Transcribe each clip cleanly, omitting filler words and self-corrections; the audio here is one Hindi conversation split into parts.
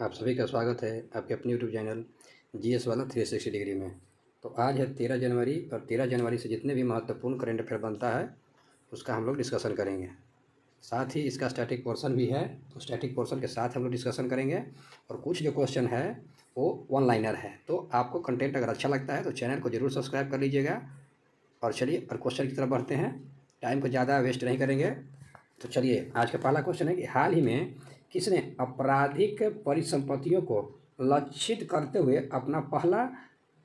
आप सभी का स्वागत है आपके अपने यूट्यूब चैनल जीएस वाला 360 डिग्री में। तो आज है 13 जनवरी और 13 जनवरी से जितने भी महत्वपूर्ण करंट अफेयर बनता है उसका हम लोग डिस्कशन करेंगे। साथ ही इसका स्टैटिक पोर्शन भी है, तो स्टैटिक पोर्शन के साथ हम लोग डिस्कशन करेंगे। और कुछ जो क्वेश्चन है वो वन लाइनर है। तो आपको कंटेंट अगर अच्छा लगता है तो चैनल को ज़रूर सब्सक्राइब कर लीजिएगा। और चलिए और क्वेश्चन की तरफ बढ़ते हैं, टाइम को ज़्यादा वेस्ट नहीं करेंगे। तो चलिए आज का पहला क्वेश्चन है कि हाल ही में किसने आपराधिक परिसंपत्तियों को लक्षित करते हुए अपना पहला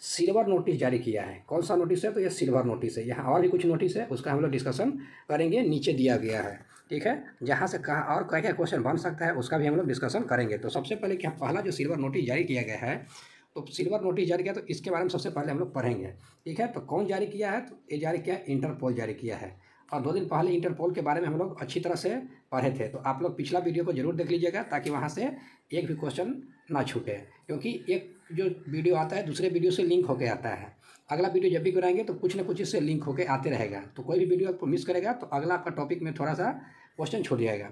सिल्वर नोटिस जारी किया है? कौन सा नोटिस है? तो यह सिल्वर नोटिस है। यहाँ और भी कुछ नोटिस है, उसका हम लोग डिस्कशन करेंगे, नीचे दिया गया है। ठीक है, जहाँ से कहा और क्या क्या क्वेश्चन बन सकता है उसका भी हम लोग डिस्कशन करेंगे। तो सबसे पहले क्या पहला जो सिल्वर नोटिस जारी किया गया है, तो सिल्वर नोटिस जारी किया, तो इसके बारे में सबसे पहले हम लोग पढ़ेंगे। ठीक है, तो कौन जारी किया है? तो ये जारी किया है इंटरपोल जारी किया है। और 2 दिन पहले इंटरपोल के बारे में हम लोग अच्छी तरह से पढ़े थे, तो आप लोग पिछला वीडियो को जरूर देख लीजिएगा ताकि वहाँ से एक भी क्वेश्चन ना छूटे। क्योंकि एक जो वीडियो आता है दूसरे वीडियो से लिंक होकर आता है। अगला वीडियो जब भी कराएंगे तो कुछ ना कुछ इससे लिंक होकर आते रहेगा। तो कोई भी वीडियो आपको मिस करेगा तो अगला आपका टॉपिक में थोड़ा सा क्वेश्चन छूट जाएगा।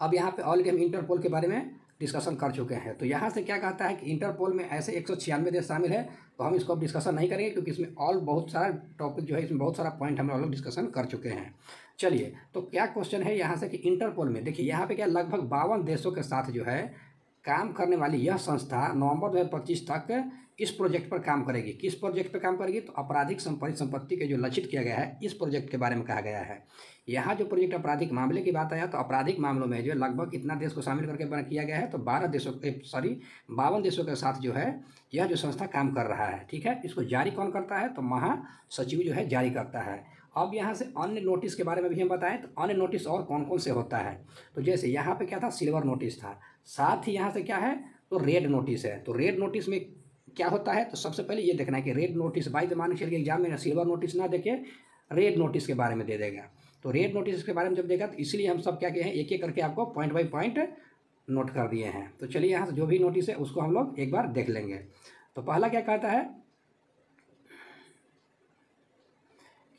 अब यहाँ पे ऑलरेडी हम इंटरपोल के बारे में डिस्कशन कर चुके हैं। तो यहाँ से क्या कहता है कि इंटरपोल में ऐसे 196 देश शामिल है। तो हम इसको अब डिस्कशन नहीं करेंगे क्योंकि इसमें और बहुत सारा टॉपिक जो है, इसमें बहुत सारा पॉइंट हम लोग डिस्कशन कर चुके हैं। चलिए, तो क्या क्वेश्चन है यहाँ से कि इंटरपोल में देखिए यहाँ पे क्या लगभग 52 देशों के साथ जो है काम करने वाली यह संस्था नवंबर 2025 तक इस प्रोजेक्ट पर काम करेगी। किस प्रोजेक्ट पर काम करेगी? तो आपराधिक संपत्ति के जो लक्षित किया गया है इस प्रोजेक्ट के बारे में कहा गया है। यहाँ जो प्रोजेक्ट आपराधिक मामले की बात आया तो आपराधिक मामलों में जो लगभग कितना देश को शामिल करके बना किया गया है? तो 52 देशों के साथ जो है यह जो संस्था काम कर रहा है। ठीक है, इसको जारी कौन करता है? तो महासचिव जो है जारी करता है। अब यहाँ से अन्य नोटिस के बारे में भी हम बताएं तो अन्य नोटिस और कौन कौन से होता है। तो जैसे यहाँ पे क्या था, सिल्वर नोटिस था। साथ ही यहाँ से क्या है, तो रेड नोटिस है। तो रेड नोटिस में क्या होता है? तो सबसे पहले ये देखना है कि रेड नोटिस बाई द मान के एग्जाम में सिल्वर नोटिस ना देखे, रेड नोटिस के बारे में दे देगा। तो रेड नोटिस के बारे में जब देगा तो इसलिए हम सब क्या किए हैं, एक एक करके आपको पॉइंट बाई पॉइंट नोट कर दिए हैं। तो चलिए यहाँ से जो भी नोटिस है उसको हम लोग एक बार देख लेंगे। तो पहला क्या कहता है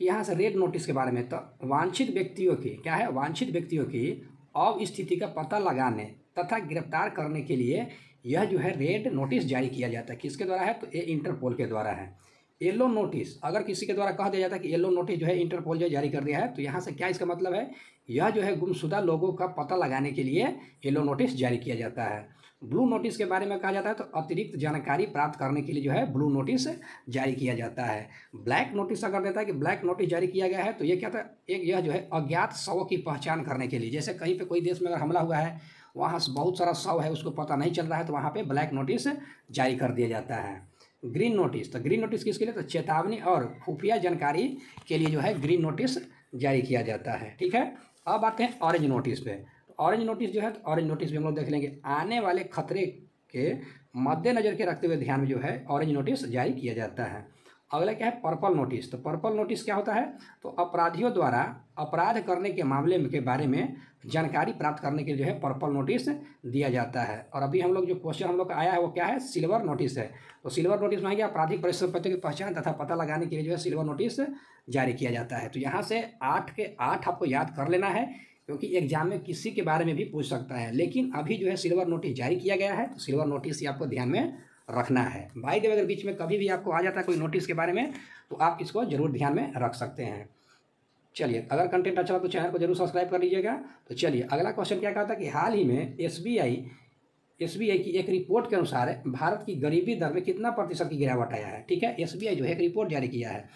कि यहाँ से रेड नोटिस के बारे में, तो वांछित व्यक्तियों की क्या है, वांछित व्यक्तियों की अवस्थिति का पता लगाने तथा गिरफ्तार करने के लिए यह जो है रेड नोटिस जारी किया जाता है। किसके द्वारा है? तो ये इंटरपोल के द्वारा है। येलो नोटिस अगर किसी के द्वारा कह दिया जाता है कि येलो नोटिस जो है इंटरपोल जो जारी कर दिया है, तो यहाँ से क्या इसका मतलब है, यह जो है गुमशुदा लोगों का पता लगाने के लिए येलो नोटिस जारी किया जाता है। ब्लू नोटिस के बारे में कहा जाता है तो अतिरिक्त जानकारी प्राप्त करने के लिए जो है ब्लू नोटिस जारी किया जाता है। ब्लैक नोटिस अगर देता है कि ब्लैक नोटिस जारी किया गया है, तो ये क्या था, एक यह जो है अज्ञात शवों की पहचान करने के लिए। जैसे कहीं पे कोई देश में अगर हमला हुआ है, वहाँ से बहुत सारा शव है, उसको पता नहीं चल रहा है, तो वहाँ पे ब्लैक नोटिस जारी कर दिया जाता है। ग्रीन नोटिस, तो ग्रीन नोटिस किसके लिए? तो चेतावनी और खुफिया जानकारी के लिए जो है ग्रीन नोटिस जारी किया जाता है। ठीक है, अब आते हैं ऑरेंज नोटिस पे। तो ऑरेंज नोटिस जो है, तो ऑरेंज नोटिस भी हम लोग देख लेंगे। आने वाले खतरे के मद्देनजर के रखते हुए ध्यान में जो है ऑरेंज नोटिस जारी किया जाता है। अगला क्या है, पर्पल नोटिस। तो पर्पल नोटिस क्या होता है? तो अपराधियों द्वारा अपराध करने के मामले के बारे में जानकारी प्राप्त करने के लिए जो है पर्पल नोटिस दिया जाता है। और अभी हम लोग जो क्वेश्चन हम लोग का आया है वो क्या है, सिल्वर नोटिस है। तो सिल्वर नोटिस में आपराधिक परिसंपत्तियों की पहचान तथा पता लगाने के लिए जो है सिल्वर नोटिस जारी किया जाता है। तो यहाँ से 8 के 8 आपको याद कर लेना है, क्योंकि एग्जाम में किसी के बारे में भी पूछ सकता है। लेकिन अभी जो है सिल्वर नोटिस जारी किया गया है, तो सिल्वर नोटिस ही आपको ध्यान में रखना है। बाय द वे अगर बीच में कभी भी आपको आ जाता है कोई नोटिस के बारे में, तो आप इसको जरूर ध्यान में रख सकते हैं। चलिए, अगर कंटेंट अच्छा लगा तो चैनल को जरूर सब्सक्राइब कर लीजिएगा। तो चलिए अगला क्वेश्चन क्या कहता है कि हाल ही में एसबीआई की एक रिपोर्ट के अनुसार भारत की गरीबी दर में कितना प्रतिशत की गिरावट आया है। ठीक है, एसबीआई जो है एक रिपोर्ट जारी किया है,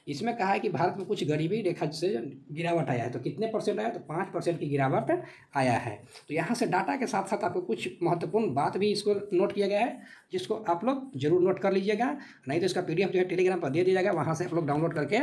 इसमें कहा है कि भारत में कुछ गरीबी रेखा से गिरावट आया है। तो कितने परसेंट आया? तो 5% की गिरावट आया है। तो यहाँ से डाटा के साथ साथ आपको कुछ महत्वपूर्ण बात भी इसको नोट किया गया है, जिसको आप लोग जरूर नोट कर लीजिएगा। नहीं तो इसका पीडीएफ जो है टेलीग्राम पर दे दिया जाएगा, वहाँ से आप लोग डाउनलोड करके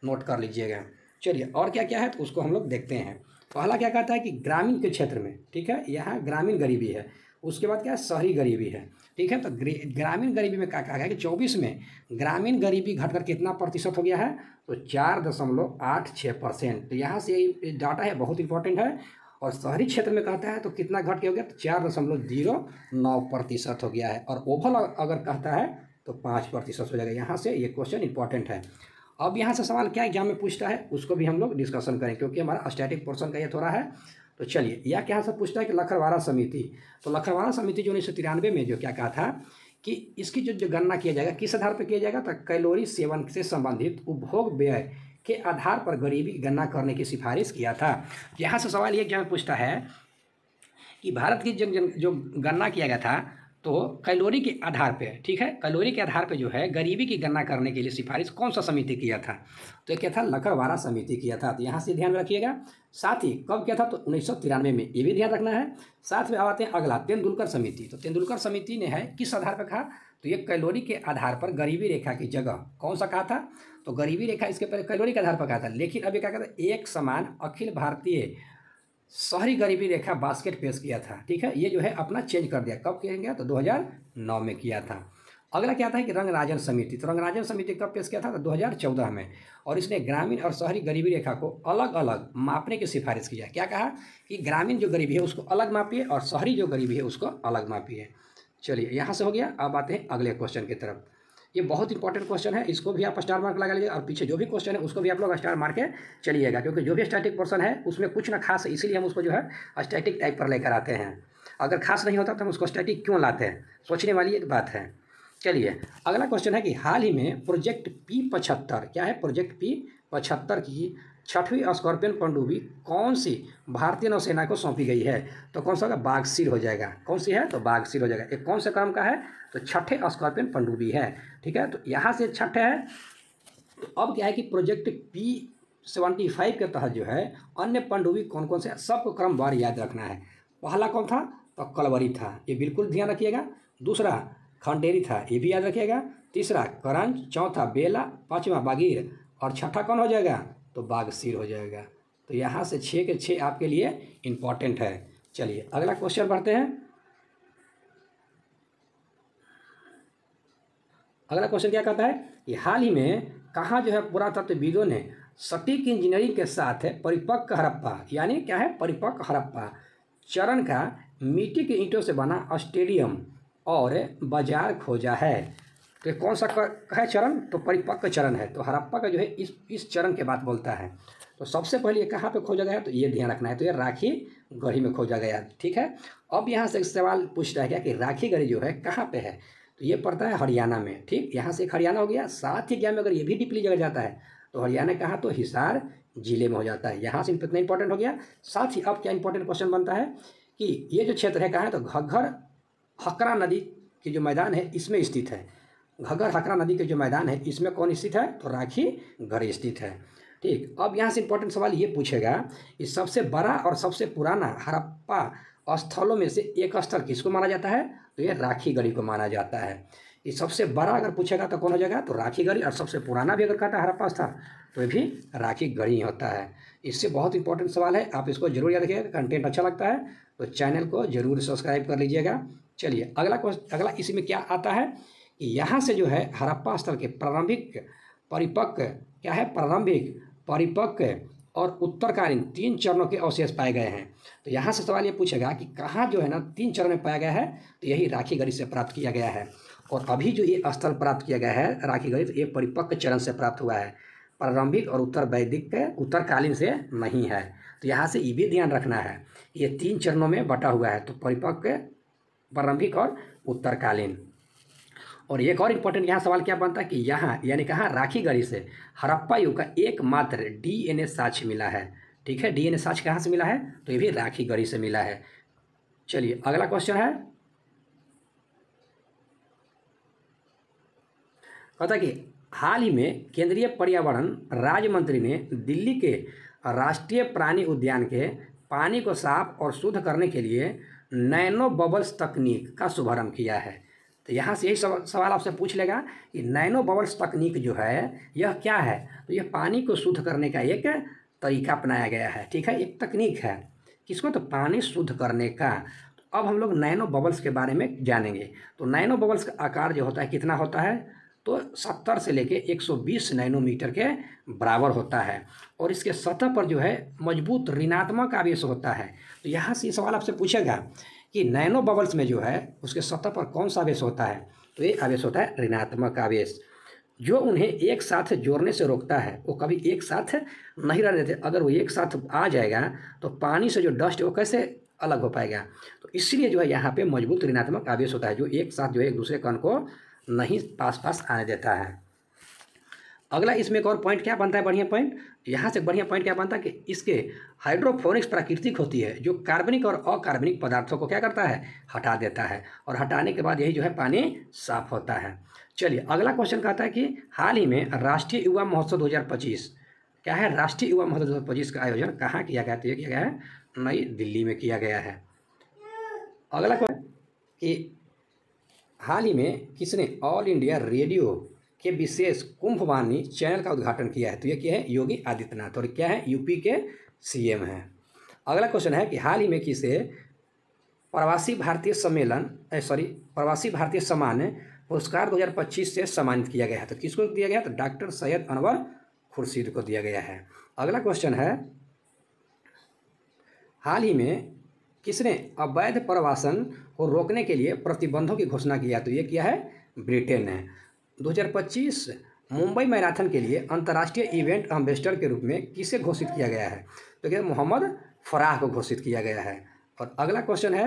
नोट कर लीजिएगा। चलिए, और क्या क्या है तो उसको हम लोग देखते हैं। पहला क्या कहता है कि ग्रामीण के क्षेत्र में, ठीक है, यहाँ ग्रामीण गरीबी है। उसके बाद क्या है, शहरी गरीबी है। ठीक है, तो ग्रामीण गरीबी में क्या कहा गया कि 24 में ग्रामीण गरीबी घटकर कितना प्रतिशत हो गया है? तो 4.86%। तो यहाँ से ये डाटा है, बहुत इंपॉर्टेंट है। और शहरी क्षेत्र में कहता है तो कितना घट के हो गया? तो 4.09% हो गया है। और ओवरऑल अगर कहता है तो 5% हो जाएगा। यहाँ से ये क्वेश्चन इंपॉर्टेंट है। अब यहाँ से सवाल क्या एग्जाम में पूछता है उसको भी हम लोग डिस्कशन करें, क्योंकि हमारा स्टैटिक पोर्शन का ये थोड़ा है। तो चलिए, यह क्या सब पूछता है कि लखरवारा समिति, तो लखरवारा समिति जो 1993 में जो क्या कहा था कि इसकी जो गणना किया जाएगा किस आधार पर किया जाएगा, तो कैलोरी सेवन से संबंधित उपभोग व्यय के आधार पर गरीबी की गणना करने की सिफारिश किया था। यहाँ से सवाल ये क्या पूछता है कि भारत की जो गणना किया गया था तो कैलोरी के आधार पे, ठीक है, कैलोरी के आधार पे जो है गरीबी की गणना करने के लिए सिफारिश कौन सा समिति किया था, तो ये क्या था, लखरवारा समिति किया था। तो यहाँ से ध्यान रखिएगा। साथ ही कब किया था, तो 1993 में, ये भी ध्यान रखना है। साथ में आते हैं अगला, तेंदुलकर समिति। तो तेंदुलकर समिति ने है किस आधार पर कहा, तो ये कैलोरी के आधार पर गरीबी रेखा की जगह कौन सा कहा था, तो गरीबी रेखा इसके पहले कैलोरी के आधार पर कहा था, लेकिन अभी क्या कहता है, एक समान अखिल भारतीय शहरी गरीबी रेखा बास्केट पेश किया था। ठीक है, ये जो है अपना चेंज कर दिया। कब किया गया, तो 2009 में किया था। अगला क्या था कि रंगराजन समिति। तो रंगराजन समिति कब पेश किया था, तो 2014 में, और इसने ग्रामीण और शहरी गरीबी रेखा को अलग अलग मापने की सिफारिश किया। क्या कहा कि ग्रामीण जो गरीबी है उसको अलग मापिए और शहरी जो गरीबी है उसको अलग मापिए। चलिए, यहाँ से हो गया। अब आते हैं अगले क्वेश्चन की तरफ। ये बहुत इंपॉर्टेंट क्वेश्चन है, इसको भी आप स्टार मार्क लगा लीजिए, और पीछे जो भी क्वेश्चन है उसको भी आप लोग स्टार मार्क के चलिएगा, क्योंकि जो भी स्टैटिक पोर्शन है उसमें कुछ ना खास है, इसीलिए हम उसको जो है स्टैटिक टाइप पर लेकर आते हैं। अगर खास नहीं होता तो हम उसको स्टैटिक क्यों लाते हैं, सोचने वाली एक बात है। चलिए, अगला क्वेश्चन है कि हाल ही में प्रोजेक्ट P75, क्या है, प्रोजेक्ट P75 की 6वीं स्कॉर्पियन पनडुब्बी कौन सी भारतीय नौसेना को सौंपी गई है, तो कौन सा होगा, बागसीर हो जाएगा। कौन सी है, तो बागसीर हो जाएगा। एक कौन से क्रम का है, तो 6ठे स्कॉर्पियन पनडुब्बी है। ठीक है, तो यहाँ से 6ठे है। तो अब क्या है कि प्रोजेक्ट P75 के तहत जो है अन्य पनडुब्बी कौन कौन से, सबको क्रमवार याद रखना है। पहला कौन था, तो कलवरी था, ये बिल्कुल ध्यान रखिएगा। दूसरा खंडेरी था, ये भी याद रखिएगा। तीसरा करंज, चौथा बेला, पाँचवा बागीर, और छठा कौन हो जाएगा, तो बागसीर हो जाएगा। तो यहाँ से 6 के 6 आपके लिए इंपॉर्टेंट है। चलिए, अगला क्वेश्चन बढ़ते हैं। अगला क्वेश्चन क्या कहता है कि हाल ही में कहाँ जो है पुरातत्वविदों ने सटीक इंजीनियरिंग के साथ परिपक्व हड़प्पा, यानी क्या है, परिपक्व हड़प्पा चरण का मिट्टी के ईंटों से बना स्टेडियम और बाजार खोजा है। तो ये कौन सा है चरण, तो परिपक्व चरण है। तो हड़प्पा का जो है इस चरण के बात बोलता है। तो सबसे पहले ये कहाँ पे खोजा गया, तो ये ध्यान रखना है, तो ये राखी गढ़ी में खोजा गया। ठीक है, अब यहाँ से एक सवाल पूछ रहा है क्या कि राखी गढ़ी जो है कहाँ पे है, तो ये पड़ता है हरियाणा में। ठीक, यहाँ से एक हरियाणा हो गया। साथ ही क्या में अगर ये भी डीपली जगह जाता है तो हरियाणा कहाँ, तो हिसार जिले में हो जाता है। यहाँ से इतना इंपॉर्टेंट हो गया। साथ ही अब क्या इंपॉर्टेंट क्वेश्चन बनता है कि ये जो क्षेत्र है कहाँ है, तो घग्गर हकरा नदी के जो मैदान है इसमें स्थित है। घग्गर हकरा नदी के जो मैदान है इसमें कौन स्थित है, तो राखी गढ़ी स्थित है। ठीक, अब यहाँ से इंपॉर्टेंट सवाल ये पूछेगा कि सबसे बड़ा और सबसे पुराना हड़प्पा स्थलों में से एक स्थल किसको माना जाता है, तो ये राखी गढ़ी को माना जाता है। ये सबसे बड़ा अगर पूछेगा तो कौन हो जाएगा, तो राखी गढ़ी, और सबसे पुराना भी अगर कहता है हड़प्पा स्थल तो ये भी राखी गढ़ी होता है। इससे बहुत इंपॉर्टेंट सवाल है, आप इसको जरूर याद रखिएगा। कंटेंट अच्छा लगता है तो चैनल को जरूर सब्सक्राइब कर लीजिएगा। चलिए, अगला इसी में क्या आता है कि यहाँ से जो है हड़प्पा स्थल के प्रारंभिक, परिपक्व, क्या है, प्रारंभिक, परिपक्व और उत्तरकालीन 3 चरणों के अवशेष पाए गए हैं। तो यहाँ से सवाल ये पूछेगा कि कहाँ जो है ना 3 चरण में पाया गया है, तो यही राखी गढ़ी से प्राप्त किया गया है। और अभी जो ये स्थल प्राप्त किया गया है राखी गढ़ी, तो ये परिपक्व चरण से प्राप्त हुआ है, प्रारंभिक और उत्तरकालीन से नहीं है। तो यहाँ से ये भी ध्यान रखना है, ये 3 चरणों में बटा हुआ है, तो परिपक्व, प्रारंभिक और उत्तरकालीन। और एक और इम्पोर्टेंट यहाँ सवाल क्या बनता है कि यहाँ यानी कहाँ, राखी गढ़ी से हड़प्पा युग का एकमात्र DNA साक्ष्य मिला है। ठीक है, DNA साक्ष्य कहाँ से मिला है, तो ये भी राखी गढ़ी से मिला है। चलिए, अगला क्वेश्चन है, कहता कि हाल ही में केंद्रीय पर्यावरण राज्य मंत्री ने दिल्ली के राष्ट्रीय प्राणी उद्यान के पानी को साफ और शुद्ध करने के लिए नैनो बबल्स तकनीक का शुभारंभ किया है। तो यहाँ से यही सवाल आपसे पूछ लेगा कि नैनो बबल्स तकनीक जो है यह क्या है, तो यह पानी को शुद्ध करने का एक तरीका अपनाया गया है। ठीक है, एक तकनीक है, किसको, तो पानी शुद्ध करने का। तो अब हम लोग नैनो बबल्स के बारे में जानेंगे। तो नैनो बबल्स का आकार जो होता है कितना होता है, तो 70 से लेके 120 नैनोमीटर के बराबर होता है, और इसके सतह पर जो है मजबूत ऋणात्मक आवेश होता है। तो यहाँ से ये सवाल आपसे पूछेगा कि नैनो बबल्स में जो है उसके सतह पर कौन सा आवेश होता है, तो ये आवेश होता है ऋणात्मक आवेश। जो उन्हें एक साथ जोड़ने से रोकता है, वो कभी एक साथ नहीं रह देते। अगर वो एक साथ आ जाएगा तो पानी से जो डस्ट है वो कैसे अलग हो पाएगा। तो इसलिए जो है यहाँ पे मजबूत ऋणात्मक आवेश होता है, जो एक साथ जो है एक दूसरे कण को नहीं पास आने देता है। अगला इसमें एक और पॉइंट क्या बनता है, बढ़िया पॉइंट, यहाँ से बढ़िया पॉइंट क्या बनता है कि इसके हाइड्रोफोनिक्स प्राकृतिक होती है, जो कार्बनिक और अकार्बनिक पदार्थों को क्या करता है, हटा देता है, और हटाने के बाद यही जो है पानी साफ होता है। चलिए अगला क्वेश्चन कहता है कि हाल ही में राष्ट्रीय युवा महोत्सव 2025 क्या है, राष्ट्रीय युवा महोत्सव 2025 का आयोजन कहाँ किया गया, तो ये किया गया है नई दिल्ली में किया गया है। अगला क्वेश्चन कि हाल ही में किसने ऑल इंडिया रेडियो के विशेष कुंभवाणी चैनल का उद्घाटन किया है, तो ये क्या है, योगी आदित्यनाथ, और क्या है, यूपी के सीएम हैं। अगला क्वेश्चन है कि हाल ही में किसे प्रवासी भारतीय सम्मान पुरस्कार 2025 से सम्मानित किया गया है, तो किसको दिया गया, तो डॉक्टर सैयद अनवर खुर्शीद को दिया गया है। अगला क्वेश्चन है हाल ही में किसने अवैध प्रवासन को रोकने के लिए प्रतिबंधों की घोषणा किया, तो ये किया है, ब्रिटेन ने। 2025 मुंबई मैराथन के लिए अंतर्राष्ट्रीय इवेंट एम्बेसडर के रूप में किसे घोषित किया गया है, तो क्या मोहम्मद फराह को घोषित किया गया है। और अगला क्वेश्चन है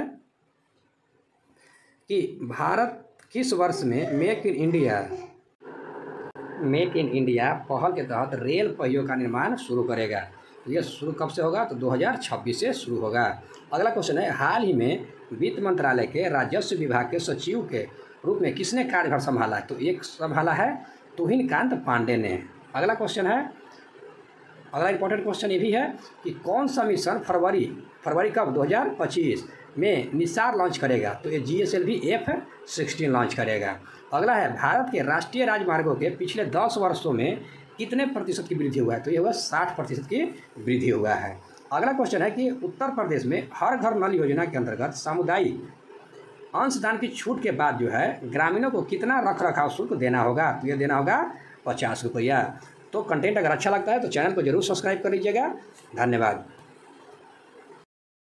कि भारत किस वर्ष में मेक इन इंडिया पहल के तहत रेल पहियों का निर्माण शुरू करेगा, तो यह शुरू कब से होगा, तो 2026 से शुरू होगा। अगला क्वेश्चन है हाल ही में वित्त मंत्रालय के राजस्व विभाग के सचिव के रूप में किसने कार्यभार संभाला, तो एक संभाला है तुहिनकांत पांडे ने। अगला क्वेश्चन है, अगला इंपॉर्टेंट क्वेश्चन ये भी है कि कौन सा मिशन फरवरी कब 2025 में निसार लॉन्च करेगा, तो ये GSLV F-16 लॉन्च करेगा। अगला है भारत के राष्ट्रीय राजमार्गों के पिछले 10 वर्षों में कितने प्रतिशत की वृद्धि हुआ है, तो ये हुआ 60% की वृद्धि हुआ है। अगला क्वेश्चन है कि उत्तर प्रदेश में हर घर नल योजना के अंतर्गत सामुदायिक अंशदान की छूट के बाद जो है ग्रामीणों को कितना रखरखाव शुल्क देना होगा, तो ये देना होगा 50 रुपया। तो कंटेंट अगर अच्छा लगता है तो चैनल को जरूर सब्सक्राइब कर लीजिएगा। धन्यवाद।